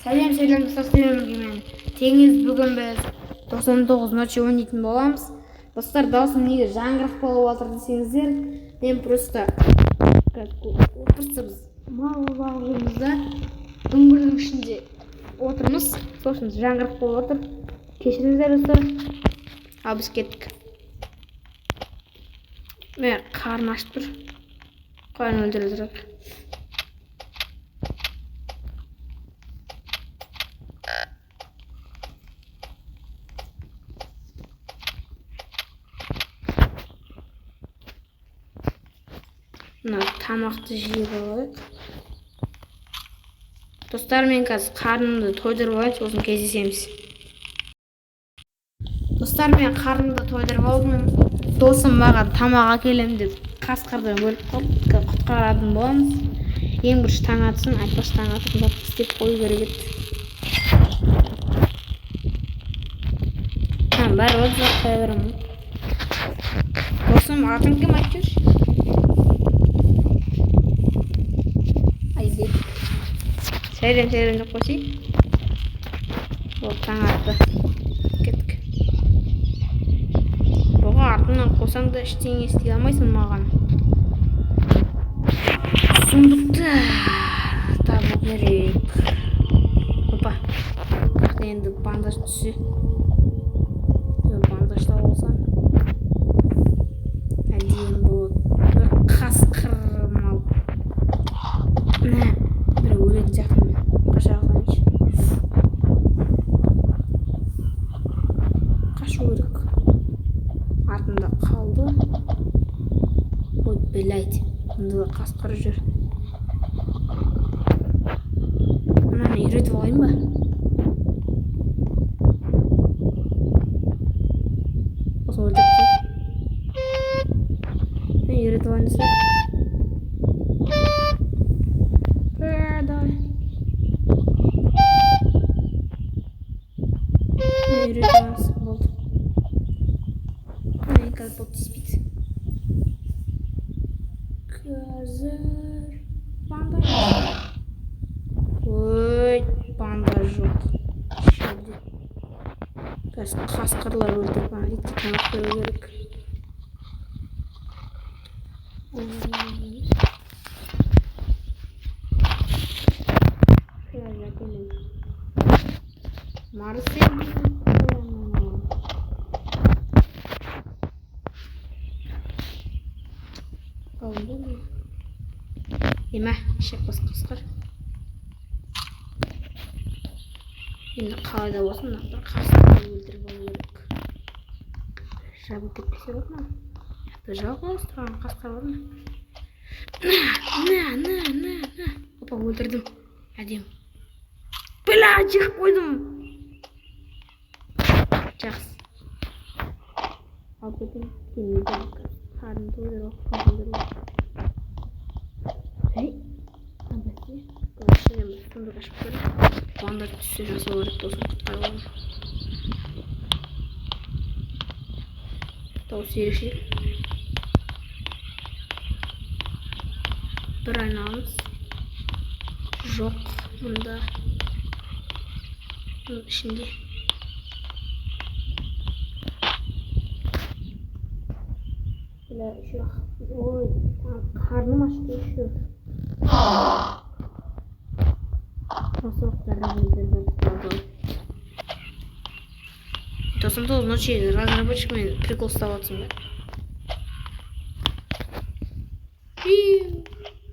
Сәлем достар, мен теңіз. Бүгін біз 99 ночи ойнайтын боламыз. Достар, даусым неге жаңғырық болып отыр десеңіздер, мен просто біз мал бағымызда үңгірдің ішінде отырмыз. Сосын жаңғырық болып отыр. Кешіріңіздер достар. Ал біз кеттік. Мен қарным ашып тұр. Қойын өлтіре тұрайық. Тамақты жеп алайық. Достар, мен қазір қарнымды тойдырып алайын, сосын кездесеміз. Достар, мен қарнымды тойдырып алдым. Досым маған тамақ әкелем деп қасқырдан бөліп қалды. Құтқаратын боламыз. Ең бірінші таң атсын, айтпас таң атып істеп қою керек еді. Бәрі өтіп қоя беремін. Досым, атың кім айтып жүрші? Сәлем деп қосайын. Ол таң атты. Кеттік. Бұға артынан қосаң да ештеңе істей алмайсың маған. Сұмдықты табу керек. Опа. Енді бандаж түссе. Бандажда болсам. Әдейін болады. Қасқыр мал. Бір өлетін сияқты. Қашу керек. Артында қалды. Ой, белайт. Мұнда қасқыр жүр. Мынаны үйретіп алайын ба? Осы өлтіріп. Мен үйретіп алайын десе. Үйретеміз болды. Мен қазір бұл теспейді. Қазір бандаж. Ой, бандаж жоқ. Қазір қасқырлар өлтіріп бана итті тамақ беру керек. Марсел. Еме, шек бас қасқыр. Енді қалайда болсын, бір қасқырды өлтіріп алу керек. Жабы кетпесе болды ма? Жалғыз тұрған қасқыр бар ма? На. Опа, өлтірдім. Әдем. Бля, жек қойдым. Жақсы. Ал кетем. Қарым тойдырып. Ей, абәте. Көршіден бір сұмдық ашып көріп. Бандаж түссе жасау керек болсын құтқарып аламын. Дауыс ерекше. Бір айналамыз. Жоқ мұнда. Ішінде. Ой, қарным ашты еще. Осы уақыттарда өлтірді. Досымды ночи разработчикмен прикол ұстап отырсың ба?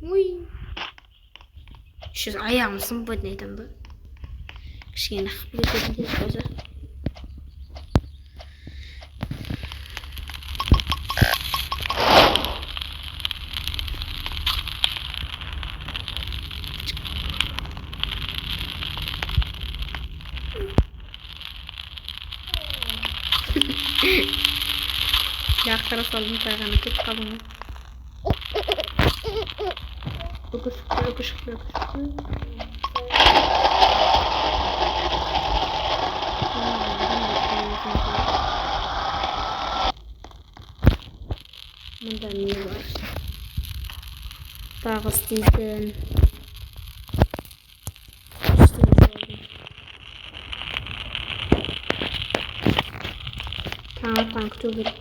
Ой. Еще аяғым сынбайтын айтам да. Кішкене білетін керек болса. Яқтыра салдым қайғаны көп қалың. Өкішікті. Мұнда не бар? Тағы істейтін. таң атқан күту керек.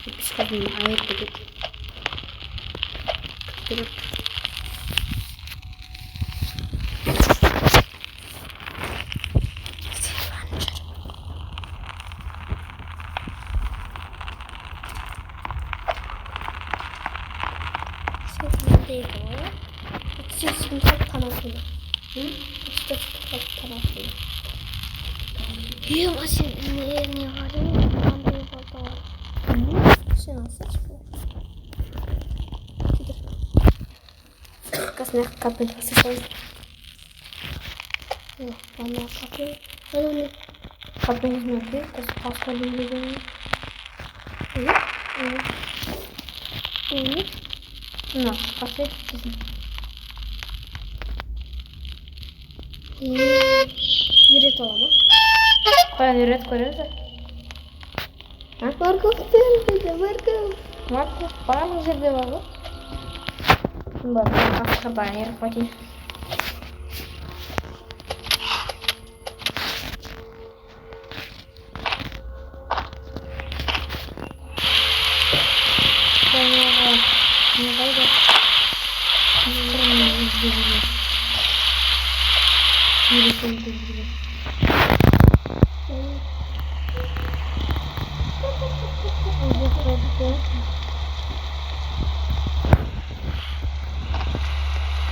Пешкадан айырып кетеді. Керек. 지금 다 나왔어요. 응? 진짜 다 나왔어요. 이 맛있네. 활용하는 거다. 신었어 지금. Kasih kabel kasih. Mana kabel? Mana nih? Kabelnya nanti terus pasang dulu. Ini. Nah, kasih di sini. Юрет оламы? Қоян үйрет көреді? Морковь берді, морковь. Морковь барлық жерде бар ғой. Бар, қасқырдан айырып кетейін.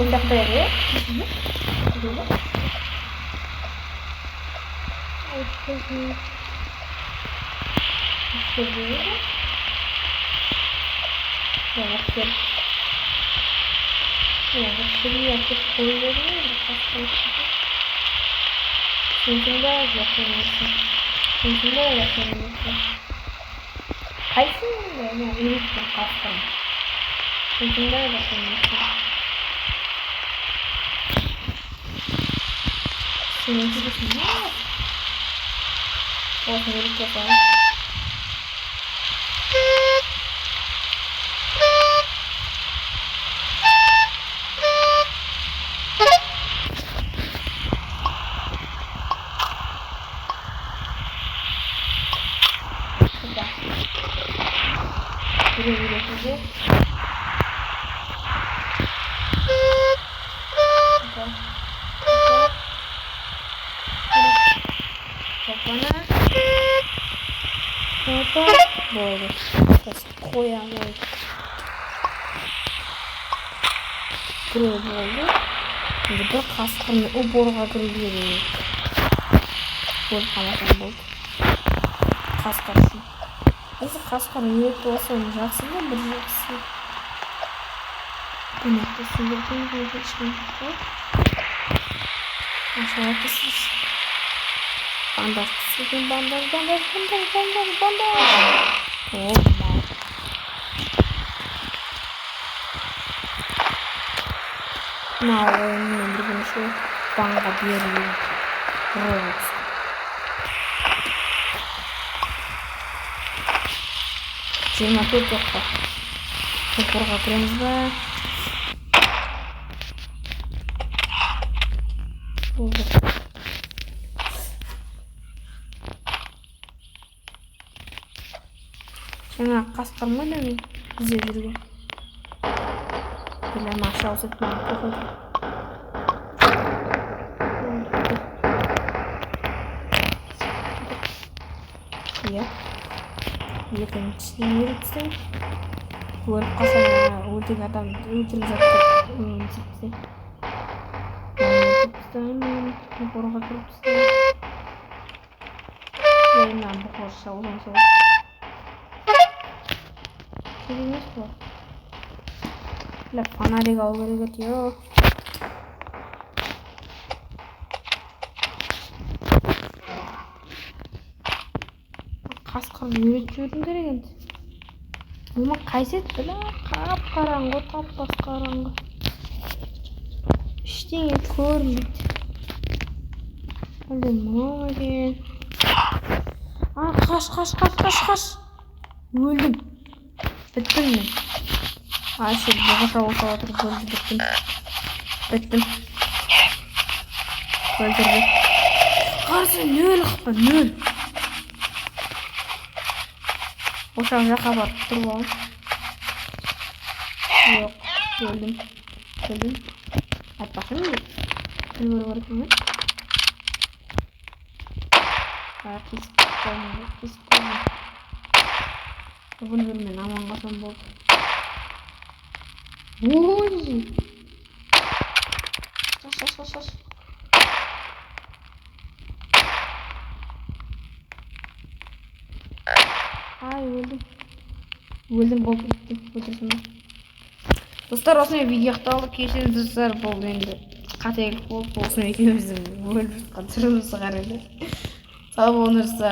Untuk beri, болды. Қоямын. Біреу болды. Енді бір қасқырмен уборға кіру керек. Көріп қалмасам болды. Қасқыр үшін. Осы қасқыр үйрет болса жақсы да бір жақсы. Көмекті сендердің үйге ешкім жоқ. Ашылатысыз. Бандаж түсірген бандаж. О, мал. Мал ойынмен бірінші банға берілген. Roblox. Жиырма төрт жоқ па. Қорға кіреміз ба? Жаңа қасқыр ма да мен іздеп жүрген. Білем аша ауысып маған қоқиды. Иә. Екіншісін өлтірсем. Өліп қалса өлтірген адамды өлтіріп жатты. Сөйтсе. Өлтіріп тастаймын. Қорға кіріп тастаймын. Жайынан бұқор шауылан соғып. Емес бұл. Фонарик алу керек еді. Қасқырды үйретіп жібердім керек енді. Ома қайсет біле? Қап-қараңғы, тап-тас қараңғы. Ештеңе көрінбейді. Әлде мынау екен. Қаш. Өлдім. Біттім мен. Айшел бұғыша болса отырып өлді, біттім. Өлдірді. Қарсы нөл қыппа, нөл. Ошол жака барып турбабы? Жок, өлдүм. Айтпакчы мен. Өлгөрө бар экен. Пис. Өлгөрмөн аман калсам болду. Ой. Шаш. Ай, өлдүм болду. Өтүрсүн. Достар, осындай видео аякталды. Кешириңиз достар, болду энди. Кателик болуп, осындай экөөбүздүн өлүп жаткан түрүбүздү карайлы. Сау болуңуздар.